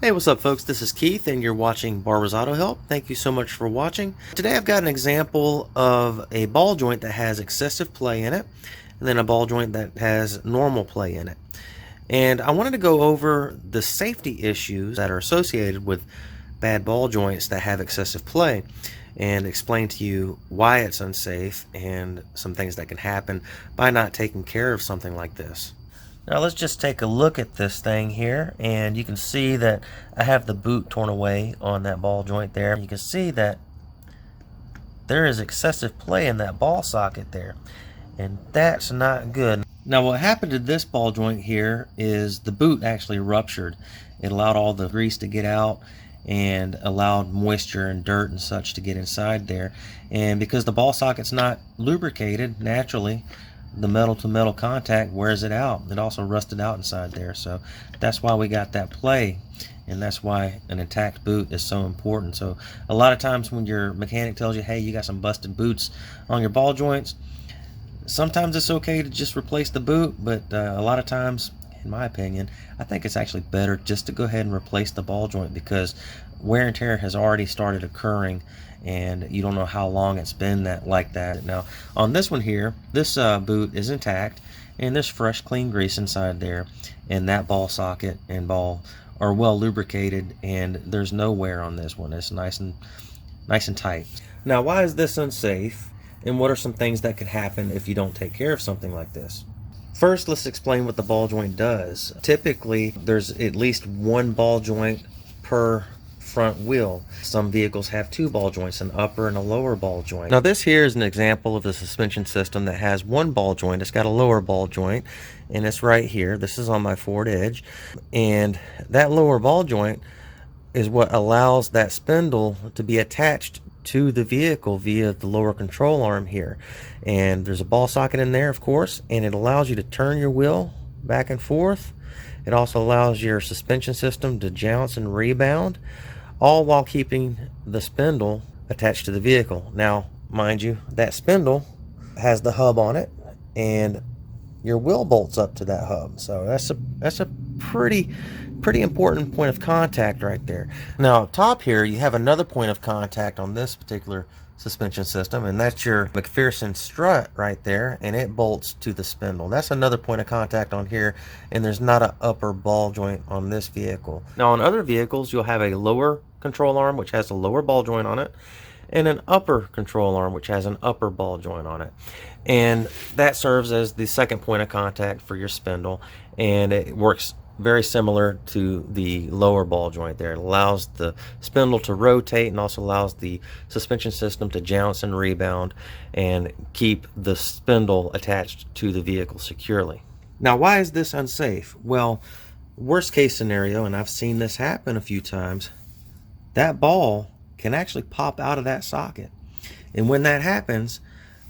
Hey, what's up folks? This is Keith and you're watching Barber's Auto Help. Thank you so much for watching. Today I've got an example of a ball joint that has excessive play in it and then a ball joint that has normal play in it. And I wanted to go over the safety issues that are associated with bad ball joints that have excessive play and explain to you why it's unsafe and some things that can happen by not taking care of something like this. Now let's just take a look at this thing here, and you can see that I have the boot torn away on that ball joint there. You can see that there is excessive play in that ball socket there, and that's not good. Now what happened to this ball joint here is the boot actually ruptured. It allowed all the grease to get out and allowed moisture and dirt and such to get inside there, and because the ball socket's not lubricated naturally, the metal to metal contact wears it out. It also rusted out inside there, so that's why we got that play, and that's why an intact boot is so important. So a lot of times when your mechanic tells you, hey, you got some busted boots on your ball joints, sometimes it's okay to just replace the boot, but a lot of times, in my opinion, I think it's actually better just to go ahead and replace the ball joint, because wear and tear has already started occurring and you don't know how long it's been like that. Now on this one here, this boot is intact and there's fresh clean grease inside there, and that ball socket and ball are well lubricated and there's no wear on this one. It's nice and tight. Now why is this unsafe, and what are some things that could happen if you don't take care of something like this? First, let's explain what the ball joint does. Typically there's at least one ball joint per front wheel. Some vehicles have two ball joints, an upper and a lower ball joint. Now this here is an example of the suspension system that has one ball joint. It's got a lower ball joint, and it's right here. This is on my Ford Edge, and that lower ball joint is what allows that spindle to be attached to the vehicle via the lower control arm here. And there's a ball socket in there, of course, and it allows you to turn your wheel back and forth. It also allows your suspension system to jounce and rebound, all while keeping the spindle attached to the vehicle. Now mind you, that spindle has the hub on it and your wheel bolts up to that hub, so that's a pretty important point of contact right there. Now up top here you have another point of contact on this particular suspension system, and that's your McPherson strut right there, and it bolts to the spindle. That's another point of contact on here, and there's not an upper ball joint on this vehicle. Now on other vehicles you'll have a lower control arm which has a lower ball joint on it, and an upper control arm which has an upper ball joint on it, and that serves as the second point of contact for your spindle, and it works very similar to the lower ball joint there. It allows the spindle to rotate and also allows the suspension system to jounce and rebound and keep the spindle attached to the vehicle securely. Now why is this unsafe? Well, worst case scenario, and I've seen this happen a few times, that ball can actually pop out of that socket, and when that happens,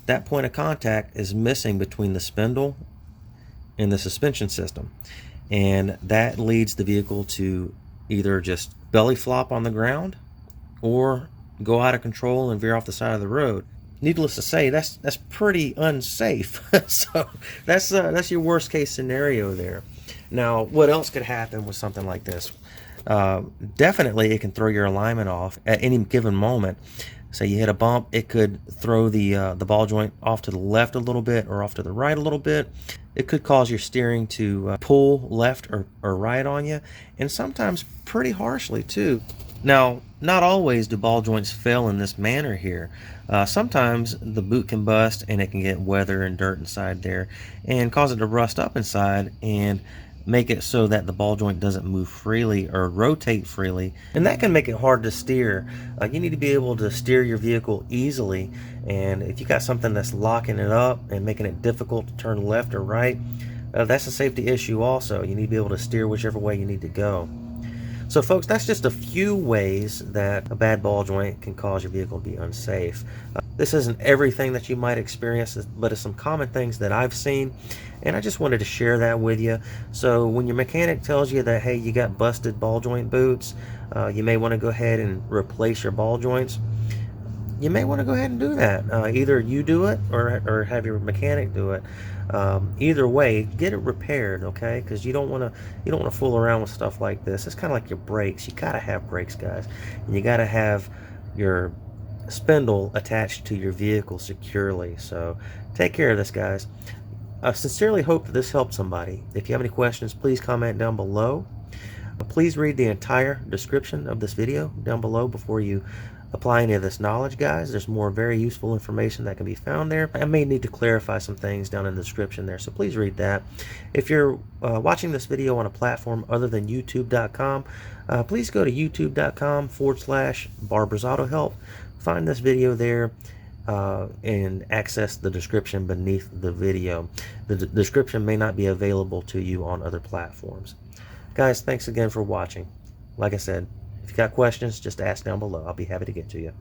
that point of contact is missing between the spindle and the suspension system, and that leads the vehicle to either just belly flop on the ground or go out of control and veer off the side of the road. Needless to say, that's pretty unsafe. So that's your worst case scenario there. Now what else could happen with something like this? Definitely it can throw your alignment off at any given moment. Say you hit a bump, it could throw the ball joint off to the left a little bit or off to the right a little bit. It could cause your steering to pull left or right on you, and sometimes pretty harshly too. Now not always do ball joints fail in this manner here. Sometimes the boot can bust and it can get weather and dirt inside there and cause it to rust up inside and make it so that the ball joint doesn't move freely or rotate freely, and that can make it hard to steer. You need to be able to steer your vehicle easily, and if you got something that's locking it up and making it difficult to turn left or right, that's a safety issue also. You need to be able to steer whichever way you need to go. So folks, that's just a few ways that a bad ball joint can cause your vehicle to be unsafe. This isn't everything that you might experience, but it's some common things that I've seen, and I just wanted to share that with you. So when your mechanic tells you that, hey, you got busted ball joint boots, you may want to go ahead and replace your ball joints. you may want to go ahead and do that. Either you do it or have your mechanic do it. Either way, get it repaired, okay? Because you don't want to fool around with stuff like this. It's kind of like your brakes. You gotta have brakes, guys, and you gotta have your spindle attached to your vehicle securely. So take care of this, guys. I sincerely hope that this helped somebody. If you have any questions, please comment down below. Please read the entire description of this video down below before you apply any of this knowledge, guys. There's more very useful information that can be found there. I may need to clarify some things down in the description there, so please read that. If you're watching this video on a platform other than youtube.com, please go to youtube.com/Barbers Auto Help. Find this video there and access the description beneath the video. The description may not be available to you on other platforms. Guys, thanks again for watching. Like I said, if you got questions, just ask down below. I'll be happy to get to you.